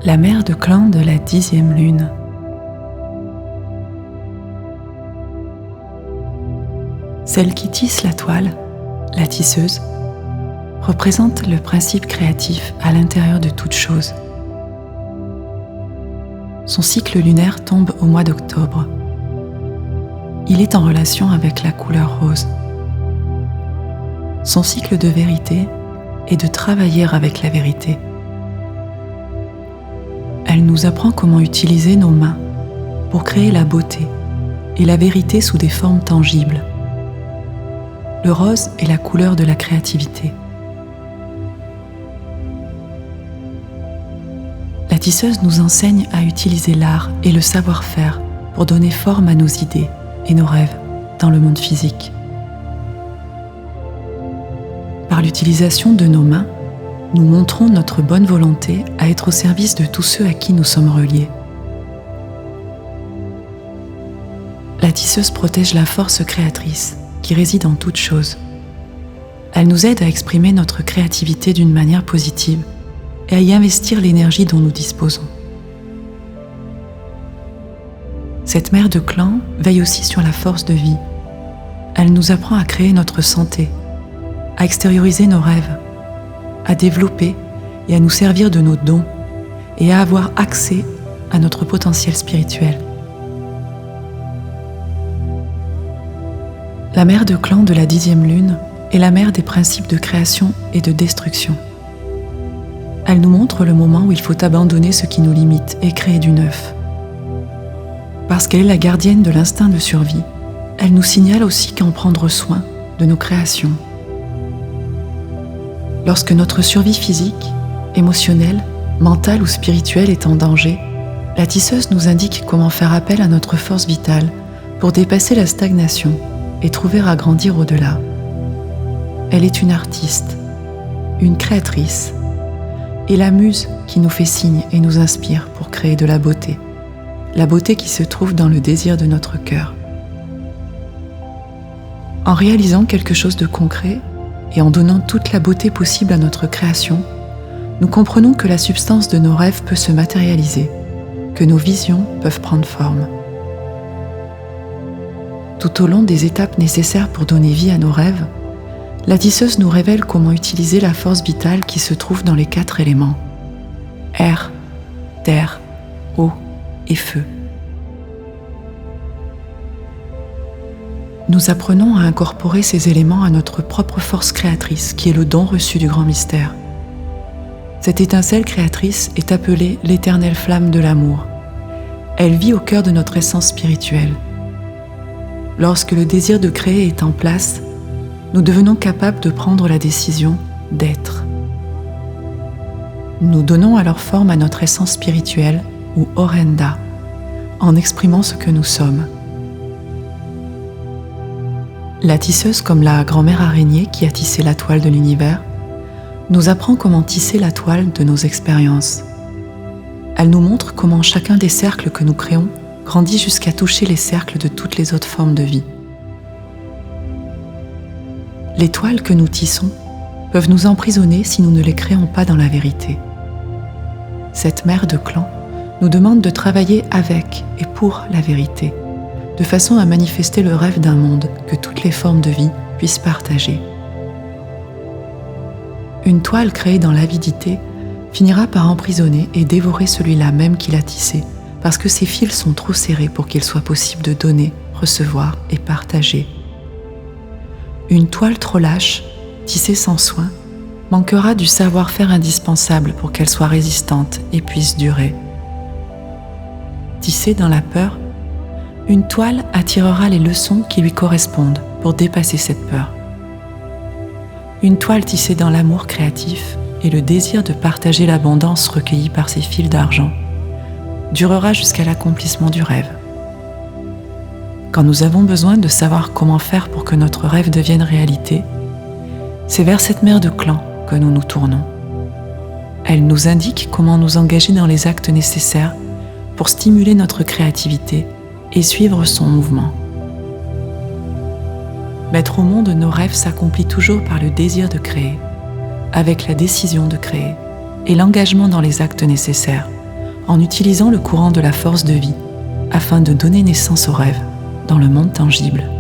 La mère de clan de la 10e lune. Celle qui tisse la toile, la tisseuse, représente le principe créatif à l'intérieur de toute chose. Son cycle lunaire tombe au mois d'octobre. Il est en relation avec la couleur rose. Son cycle de vérité est de travailler avec la vérité. Elle nous apprend comment utiliser nos mains pour créer la beauté et la vérité sous des formes tangibles. Le rose est la couleur de la créativité. La tisseuse nous enseigne à utiliser l'art et le savoir-faire pour donner forme à nos idées et nos rêves dans le monde physique. Par l'utilisation de nos mains, nous montrons notre bonne volonté à être au service de tous ceux à qui nous sommes reliés. La tisseuse protège la force créatrice qui réside en toute chose. Elle nous aide à exprimer notre créativité d'une manière positive et à y investir l'énergie dont nous disposons. Cette mère de clan veille aussi sur la force de vie. Elle nous apprend à créer notre santé, à extérioriser nos rêves, à développer et à nous servir de nos dons et à avoir accès à notre potentiel spirituel. La mère de clan de la 10e lune est la mère des principes de création et de destruction. Elle nous montre le moment où il faut abandonner ce qui nous limite et créer du neuf. Parce qu'elle est la gardienne de l'instinct de survie, elle nous signale aussi qu'en prendre soin de nos créations. Lorsque notre survie physique, émotionnelle, mentale ou spirituelle est en danger, la tisseuse nous indique comment faire appel à notre force vitale pour dépasser la stagnation et trouver à grandir au-delà. Elle est une artiste, une créatrice, et la muse qui nous fait signe et nous inspire pour créer de la beauté qui se trouve dans le désir de notre cœur. En réalisant quelque chose de concret et en donnant toute la beauté possible à notre création, nous comprenons que la substance de nos rêves peut se matérialiser, que nos visions peuvent prendre forme. Tout au long des étapes nécessaires pour donner vie à nos rêves, la tisseuse nous révèle comment utiliser la force vitale qui se trouve dans les 4 éléments: air, terre, eau et feu. Nous apprenons à incorporer ces éléments à notre propre force créatrice, qui est le don reçu du grand mystère. Cette étincelle créatrice est appelée l'éternelle flamme de l'amour. Elle vit au cœur de notre essence spirituelle. Lorsque le désir de créer est en place, nous devenons capables de prendre la décision d'être. Nous donnons alors forme à notre essence spirituelle, ou Orenda, en exprimant ce que nous sommes. La tisseuse, comme la grand-mère araignée qui a tissé la toile de l'univers, nous apprend comment tisser la toile de nos expériences. Elle nous montre comment chacun des cercles que nous créons grandit jusqu'à toucher les cercles de toutes les autres formes de vie. Les toiles que nous tissons peuvent nous emprisonner si nous ne les créons pas dans la vérité. Cette mère de clan nous demande de travailler avec et pour la vérité, de façon à manifester le rêve d'un monde que toutes les formes de vie puissent partager. Une toile créée dans l'avidité finira par emprisonner et dévorer celui-là même qui l'a tissé, parce que ses fils sont trop serrés pour qu'il soit possible de donner, recevoir et partager. Une toile trop lâche, tissée sans soin, manquera du savoir-faire indispensable pour qu'elle soit résistante et puisse durer. Tissée dans la peur, une toile attirera les leçons qui lui correspondent pour dépasser cette peur. Une toile tissée dans l'amour créatif et le désir de partager l'abondance recueillie par ses fils d'argent durera jusqu'à l'accomplissement du rêve. Quand nous avons besoin de savoir comment faire pour que notre rêve devienne réalité, c'est vers cette mère de clan que nous nous tournons. Elle nous indique comment nous engager dans les actes nécessaires pour stimuler notre créativité et suivre son mouvement. Mettre au monde nos rêves s'accomplit toujours par le désir de créer, avec la décision de créer et l'engagement dans les actes nécessaires en utilisant le courant de la force de vie afin de donner naissance aux rêves dans le monde tangible.